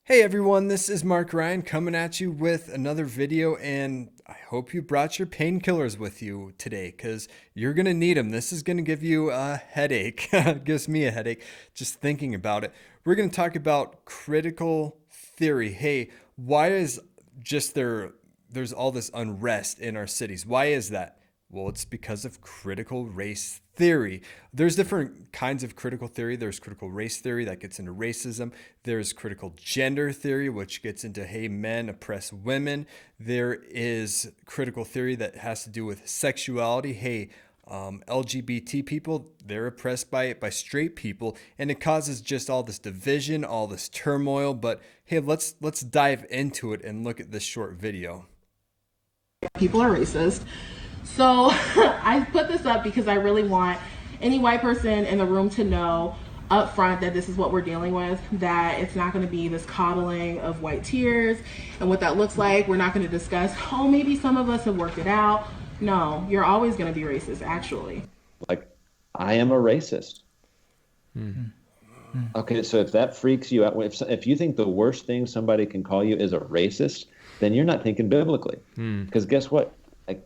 Hey everyone, this is Mark Ryan coming at you with another video, and I hope you brought your painkillers with you today because you're going to need them. This is going to give you a headache. It gives me a headache just thinking about it. We're going to talk about critical theory. Hey, why is just there's all this unrest in our cities? Why is that? Well, it's because of critical race theory. There's different kinds of critical theory. There's critical race theory that gets into racism. There's critical gender theory, which gets into, hey, men oppress women. There is critical theory that has to do with sexuality. Hey, LGBT people, they're oppressed by straight people, and it causes just all this division, all this turmoil. But hey, let's dive into it and look at this short video. People are racist. So I put this up because I really want any white person in the room to know up front that this is what we're dealing with, that it's not going to be this coddling of white tears and what that looks like. We're not going to discuss, oh, maybe some of us have worked it out. No, you're always going to be racist, actually. Like, I am a racist. Okay, so if that freaks you out, if you think the worst thing somebody can call you is a racist, then you're not thinking biblically. Because guess what? Like,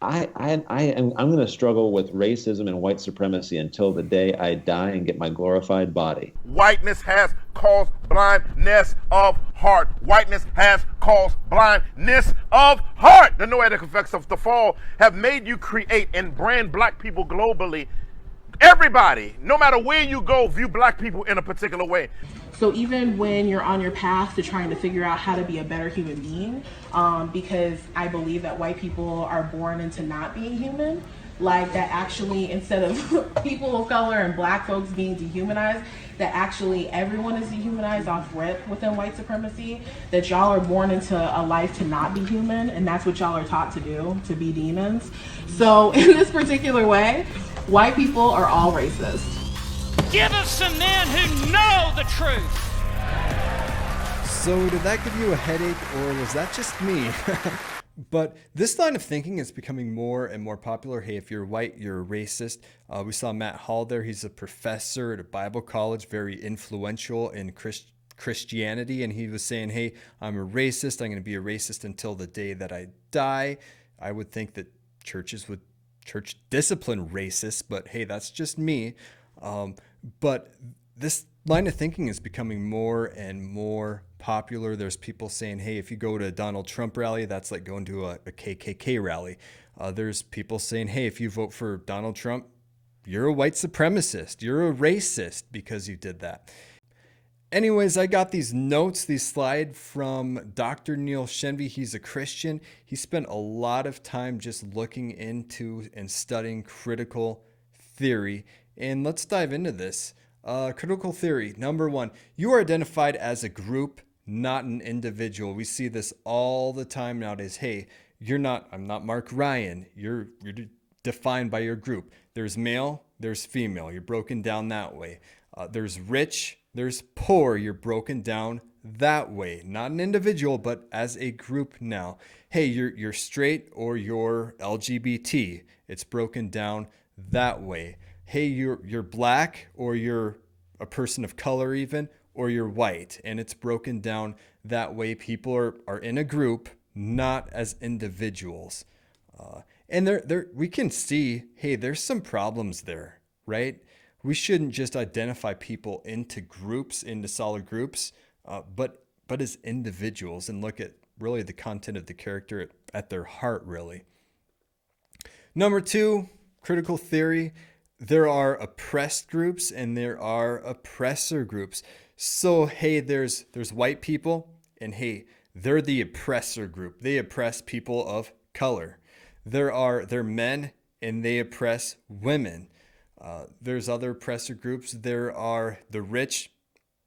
I'm going to struggle with racism and white supremacy until the day I die and get my glorified body. Whiteness has caused blindness of heart. Whiteness has caused blindness of heart. The noetic effects of the fall have made you create and brand black people globally. Everybody, no matter where you go, view black people in a particular way. So even when you're on your path to trying to figure out how to be a better human being, because I believe that white people are born into not being human, like that actually instead of people of color and black folks being dehumanized, that actually everyone is dehumanized off rip within white supremacy, that y'all are born into a life to not be human, and that's what y'all are taught to do, to be demons. So in this particular way, white people are all racist. Give us some men who know the truth. So did that give you a headache, or was that just me? But this line of thinking is becoming more and more popular. Hey, if you're white, you're a racist. We saw Matt Hall there. He's a professor at a Bible college, very influential in Christianity. And he was saying, hey, I'm a racist. I'm going to be a racist until the day that I die. I would think that church discipline racists, but hey, that's just me. But this line of thinking is becoming more and more popular. There's people saying, hey, if you go to a Donald Trump rally, that's like going to a KKK rally. There's people saying, hey, if you vote for Donald Trump, you're a white supremacist. You're a racist because you did that. Anyways, I got these notes, these slides from Dr. Neil Shenvi. He's a Christian. He spent a lot of time just looking into and studying critical theory. And let's dive into this. Critical theory. Number one, you are identified as a group, not an individual. We see this all the time nowadays. Hey, I'm not Mark Ryan. You're defined by your group. There's male, there's female. You're broken down that way. There's rich, there's poor. You're broken down that way. Not an individual, but as a group now. Hey, you're straight or you're LGBT. It's broken down that way. Hey, you're black or you're a person of color even, or you're white, and it's broken down that way. People are in a group, not as individuals. And there we can see, hey, there's some problems there, right? We shouldn't just identify people into groups, into solid groups, but as individuals and look at really the content of the character at their heart, really. Number two, critical theory. There are oppressed groups and there are oppressor groups. So, hey, there's white people, and hey, they're the oppressor group. They oppress people of color. They're men, and they oppress women. There's other oppressor groups. There are the rich.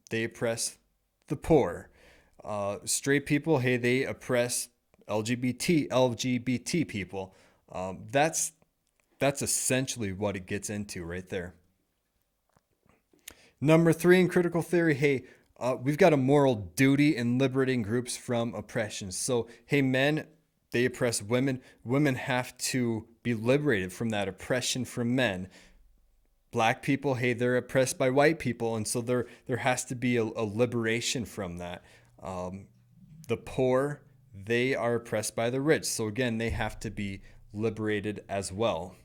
They oppress the poor. Straight people, hey, they oppress LGBT people. That's essentially what it gets into right there. Number three in critical theory, hey, we've got a moral duty in liberating groups from oppression. So, hey, men, they oppress women. Women have to be liberated from that oppression from men. Black people, hey, they're oppressed by white people. And so there has to be a liberation from that. The poor, they are oppressed by the rich. So again, they have to be liberated as well.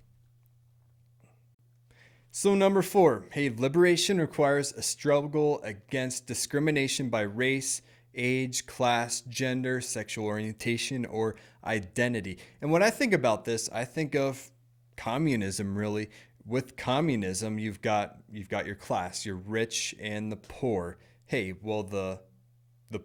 So number 4, hey, liberation requires a struggle against discrimination by race, age, class, gender, sexual orientation, or identity. And when I think about this, I think of communism really. With communism, you've got your class, your rich and the poor. Hey, well, the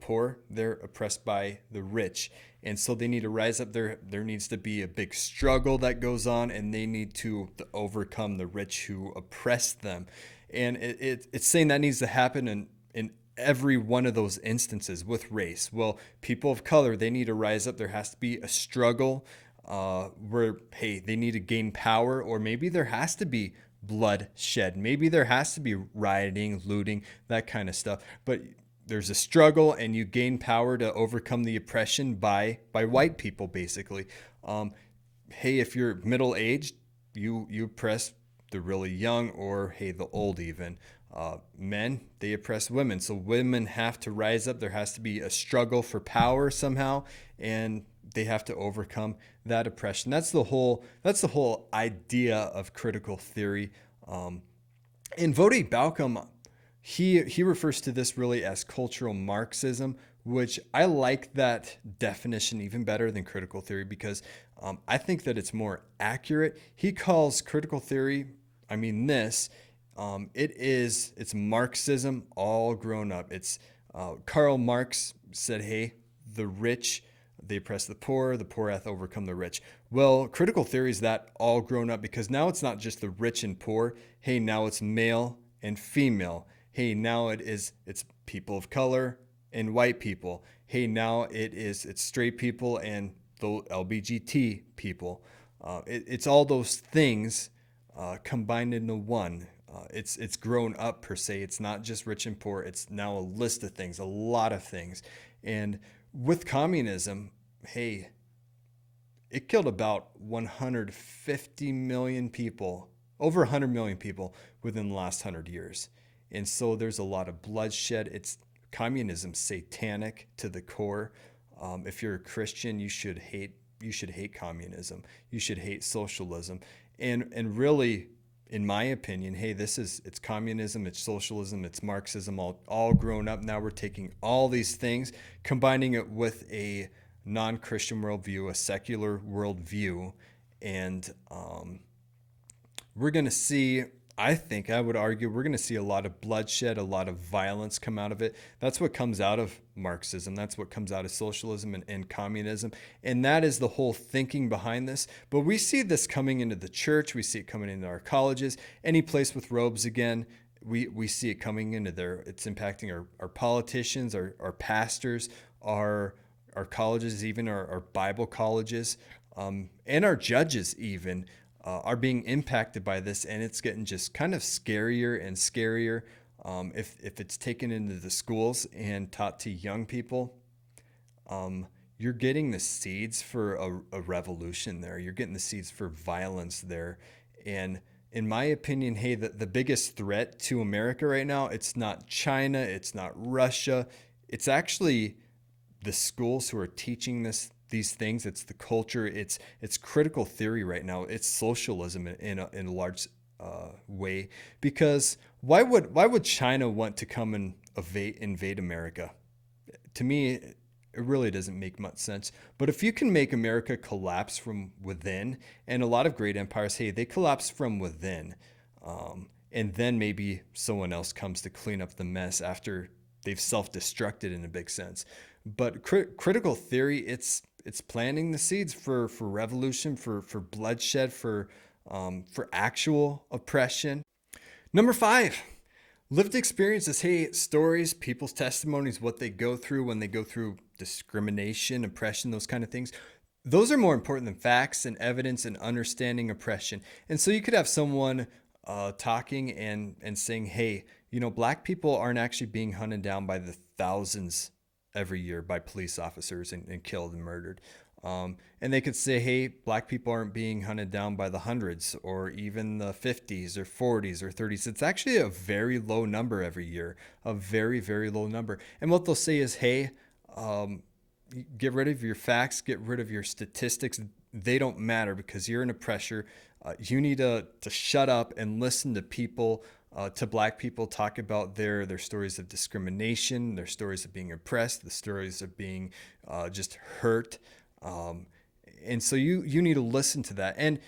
poor, they're oppressed by the rich. And so they need to rise up. There needs to be a big struggle that goes on, and they need to overcome the rich who oppress them. And it's saying that needs to happen in every one of those instances with race. Well, people of color, they need to rise up. There has to be a struggle where, hey, they need to gain power, or maybe there has to be bloodshed. Maybe there has to be rioting, looting, that kind of stuff. But there's a struggle, and you gain power to overcome the oppression by white people, basically. Hey, if you're middle-aged, you oppress the really young, or hey, the old even. Men, they oppress women. So women have to rise up. There has to be a struggle for power somehow, and they have to overcome that oppression. That's the whole idea of critical theory. And Voddie Baucham, he refers to this really as cultural Marxism, which I like that definition even better than critical theory, because I think that it's more accurate. He calls critical theory, it's Marxism all grown up. It's Karl Marx said, hey, the rich, they oppress the poor hath overcome the rich. Well, critical theory is that all grown up, because now it's not just the rich and poor. Hey, now it's male and female. Hey, now it's people of color and white people. Hey, now it's straight people and the LGBT people. It's all those things combined into one. It's grown up per se. It's not just rich and poor. It's now a list of things, a lot of things. And with communism, hey, it killed about 150 million people, over 100 million people within the last 100 years. And so there's a lot of bloodshed. It's communism, satanic to the core. If you're a Christian, you should hate communism. You should hate socialism. And really, in my opinion, hey, it's communism, it's socialism, it's Marxism, all grown up. Now we're taking all these things, combining it with a non-Christian worldview, a secular worldview, and we're going to see, I would argue, we're going to see a lot of bloodshed, a lot of violence come out of it. That's what comes out of Marxism. That's what comes out of socialism and communism. And that is the whole thinking behind this. But we see this coming into the church. We see it coming into our colleges. Any place with robes again, we see it coming into there. It's impacting our politicians, our pastors, our colleges, even our Bible colleges, and our judges even. Are being impacted by this, and it's getting just kind of scarier and scarier if it's taken into the schools and taught to young people. You're getting the seeds for a revolution there. You're getting the seeds for violence there. And in my opinion, hey, the biggest threat to America right now, it's not China, it's not Russia. It's actually the schools who are teaching these things. It's the culture. It's critical theory right now. It's socialism in a large way. Because why would China want to come and invade America? To me, it really doesn't make much sense. But if you can make America collapse from within, and a lot of great empires, hey, they collapse from within, and then maybe someone else comes to clean up the mess after they've self-destructed in a big sense. But critical theory, it's planting the seeds for revolution, for bloodshed, for actual oppression. Number 5, lived experiences. Hey, stories, people's testimonies, what they go through when they go through discrimination, oppression, those kind of things. Those are more important than facts and evidence and understanding oppression. And so you could have someone talking and saying, hey, black people aren't actually being hunted down by the thousands every year by police officers and killed and murdered. And they could say, hey, black people aren't being hunted down by the hundreds or even the 50s or 40s or 30s. It's actually a very low number every year, a very, very low number. And what they'll say is, hey, get rid of your facts, get rid of your statistics. They don't matter because you're an oppressor. You need to shut up and listen to people, to black people talk about their stories of discrimination, their stories of being oppressed, the stories of being just hurt. And so you need to listen to that. And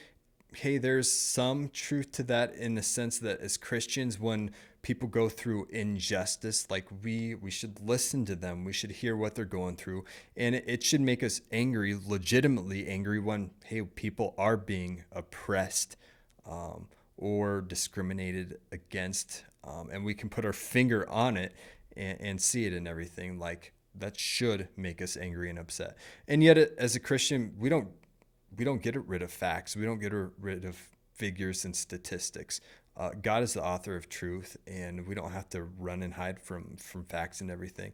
hey, there's some truth to that in the sense that as Christians, when people go through injustice, like we should listen to them. We should hear what they're going through. And it should make us angry, legitimately angry when, hey, people are being oppressed or discriminated against. And we can put our finger on it and see it in everything. Like that should make us angry and upset. And yet as a Christian, we don't get rid of facts. We don't get rid of figures and statistics. God is the author of truth, and we don't have to run and hide from facts and everything.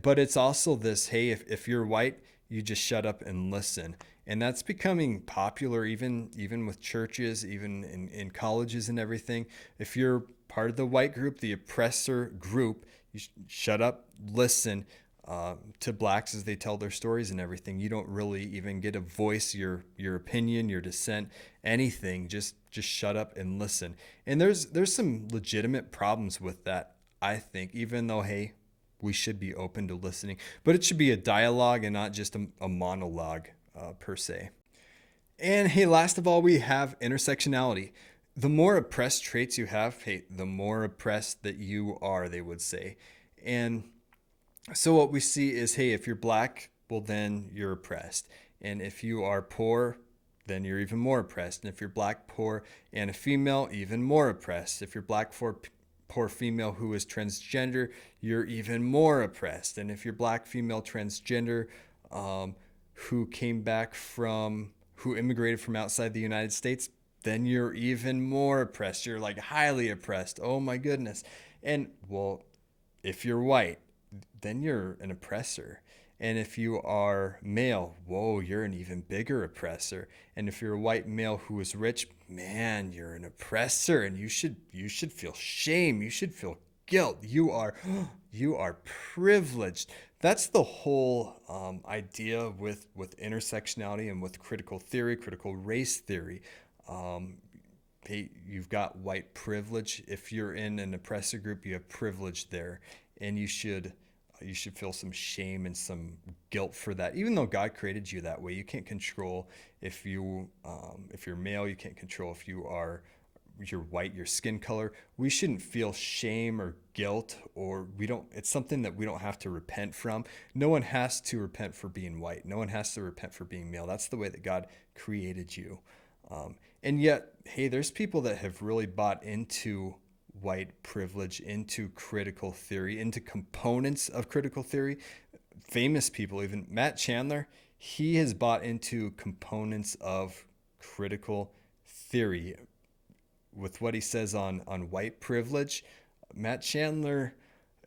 But it's also this, hey, if you're white, you just shut up and listen. And that's becoming popular even with churches, even in colleges and everything. If you're part of the white group, the oppressor group, you shut up, listen. To blacks as they tell their stories and everything. You don't really even get to voice your opinion, your dissent, anything. Just shut up and listen. And there's some legitimate problems with that, I think, even though, hey, we should be open to listening. But it should be a dialogue and not just a monologue per se. And hey, last of all, we have intersectionality. The more oppressed traits you have, hey, the more oppressed that you are, they would say. And so what we see is, hey, if you're black, well, then you're oppressed. And if you are poor, then you're even more oppressed. And if you're black, poor, and a female, even more oppressed. If you're black, poor female who is transgender, you're even more oppressed. And if you're black, female, transgender, who immigrated from outside the United States, then you're even more oppressed. You're like highly oppressed. Oh my goodness. And well, if you're white, then you're an oppressor. And if you are male, whoa, you're an even bigger oppressor. And if you're a white male who is rich, man, you're an oppressor. And you should feel shame. You should feel guilt. You are privileged. That's the whole idea with intersectionality and with critical theory, critical race theory. Hey, you've got white privilege. If you're in an oppressor group, you have privilege there. And you should feel some shame and some guilt for that. Even though God created you that way, you can't control if you're male. You can't control if you're white, your skin color. We shouldn't feel shame or guilt, or it's something that we don't have to repent from. No one has to repent for being white. No one has to repent for being male. That's the way that God created you. And yet, hey, there's people that have really bought into white privilege, into critical theory, into components of critical theory. Famous people, even Matt Chandler, he has bought into components of critical theory with what he says on white privilege. Matt Chandler,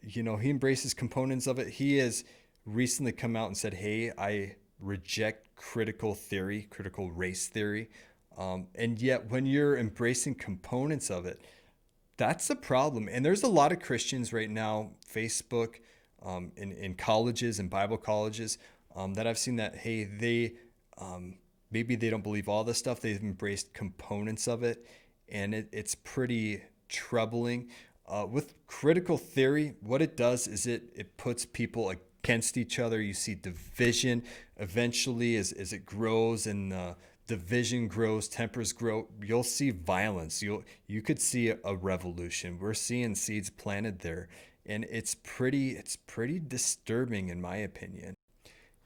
he embraces components of it. He has recently come out and said, hey, I reject critical theory, critical race theory. And yet when you're embracing components of it, that's a problem. And there's a lot of Christians right now, Facebook, in colleges and Bible colleges, that I've seen that, hey, they maybe they don't believe all this stuff. They've embraced components of it. And it's pretty troubling. With critical theory, what it does is it puts people against each other. You see division eventually as it grows and division grows, tempers grow, you'll see violence. You could see a revolution. We're seeing seeds planted there, and it's pretty disturbing in my opinion.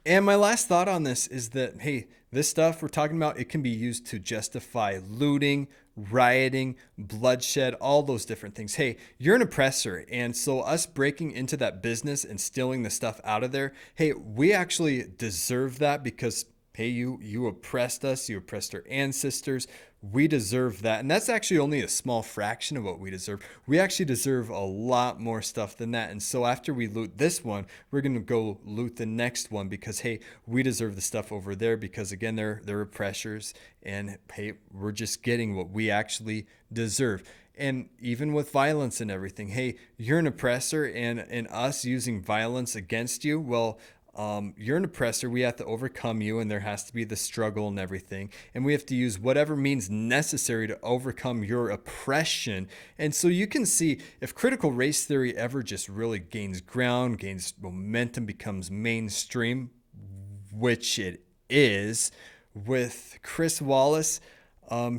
And my last thought on this is that, hey, this stuff we're talking about, it can be used to justify looting, rioting, bloodshed, all those different things. Hey, you're an oppressor. And so us breaking into that business and stealing the stuff out of there, hey, we actually deserve that because hey, you oppressed us, you oppressed our ancestors. We deserve that. And that's actually only a small fraction of what we deserve. We actually deserve a lot more stuff than that. And so after we loot this one, we're going to go loot the next one because, hey, we deserve the stuff over there because, again, they're oppressors. And, hey, we're just getting what we actually deserve. And even with violence and everything, hey, you're an oppressor, and us using violence against you, well, you're an oppressor. We have to overcome you, and there has to be the struggle and everything. And we have to use whatever means necessary to overcome your oppression. And so you can see if critical race theory ever just really gains ground, gains momentum, becomes mainstream, which it is, with Chris Wallace.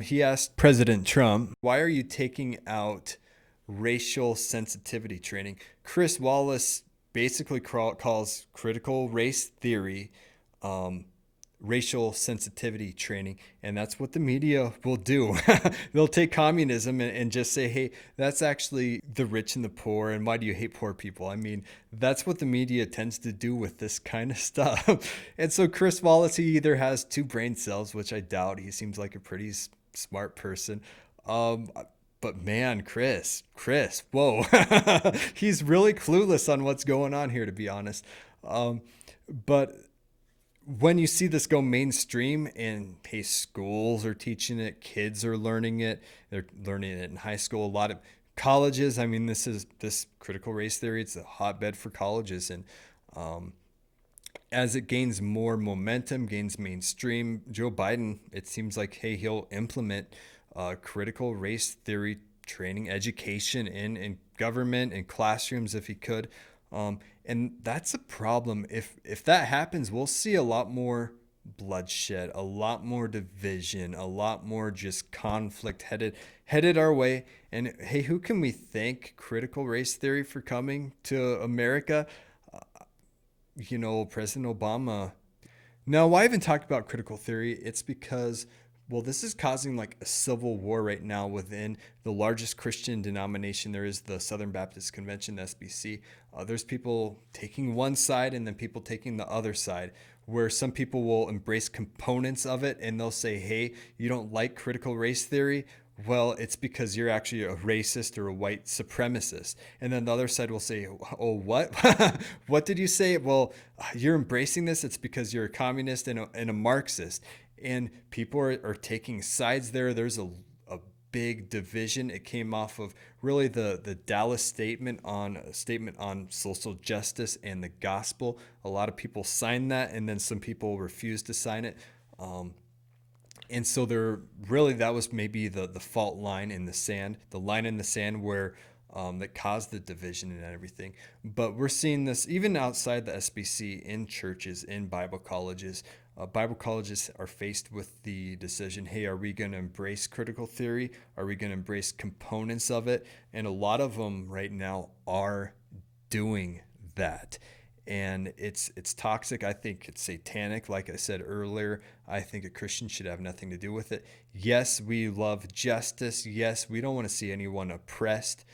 He asked President Trump, why are you taking out racial sensitivity training? Chris Wallace basically calls critical race theory racial sensitivity training. And that's what the media will do. They'll take communism and just say, hey, that's actually the rich and the poor. And why do you hate poor people? I mean, that's what the media tends to do with this kind of stuff. And so Chris Wallace, he either has two brain cells, which I doubt. He seems like a pretty smart person. But man, Chris, whoa, he's really clueless on what's going on here, to be honest. But when you see this go mainstream and hey, schools are teaching it, kids are learning it, they're learning it in high school, a lot of colleges. I mean, this critical race theory, it's a hotbed for colleges. And as it gains more momentum, gains mainstream, Joe Biden, it seems like, hey, he'll implement critical race theory training education in government and classrooms if he could. And that's a problem. If that happens, we'll see a lot more bloodshed, a lot more division, a lot more just conflict headed our way. And hey, who can we thank critical race theory for coming to America? President Obama. Now, why I even talk about critical theory? It's because, well, this is causing like a civil war right now within the largest Christian denomination. There is the Southern Baptist Convention, the SBC. There's people taking one side and then people taking the other side, where some people will embrace components of it and they'll say, hey, you don't like critical race theory? Well, it's because you're actually a racist or a white supremacist. And then the other side will say, oh, what? What did you say? Well, you're embracing this. It's because you're a communist and a Marxist. And people are taking sides there. There's a big division. It came off of really the Dallas statement on social justice and the gospel. A lot of people signed that, and then some people refused to sign it. And so that was maybe the fault line in the sand, where that caused the division and everything. But we're seeing this even outside the SBC, in churches, in Bible colleges. Bible colleges are faced with the decision, hey, are we going to embrace critical theory? Are we going to embrace components of it? And a lot of them right now are doing that. And it's toxic. I think it's satanic. Like I said earlier, I think a Christian should have nothing to do with it. Yes, we love justice. Yes, we don't want to see anyone oppressed.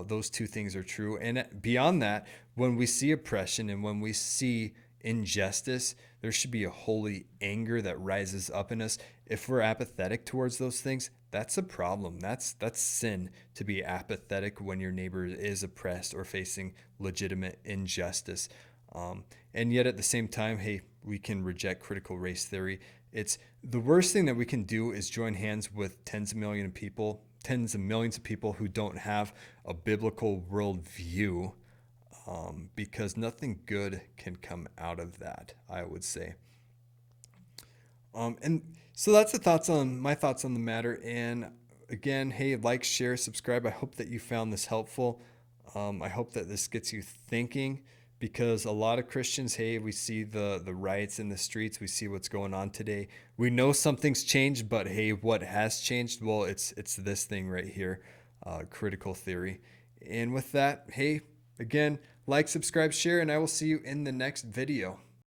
Those two things are true. And beyond that, when we see oppression and when we see injustice, there should be a holy anger that rises up in us. If we're apathetic towards those things, that's a problem. That's sin, to be apathetic when your neighbor is oppressed or facing legitimate injustice. And yet at the same time, hey, we can reject critical race theory. It's the worst thing that we can do is join hands with tens of millions of people who don't have a biblical worldview, because nothing good can come out of that, I would say. And so that's my thoughts on the matter. And again, hey, like, share, subscribe. I hope that you found this helpful. I hope that this gets you thinking, because a lot of Christians, hey, we see the riots in the streets. We see what's going on today. We know something's changed, but hey, what has changed? Well, it's this thing right here, critical theory. And with that, hey, again, like, subscribe, share, and I will see you in the next video.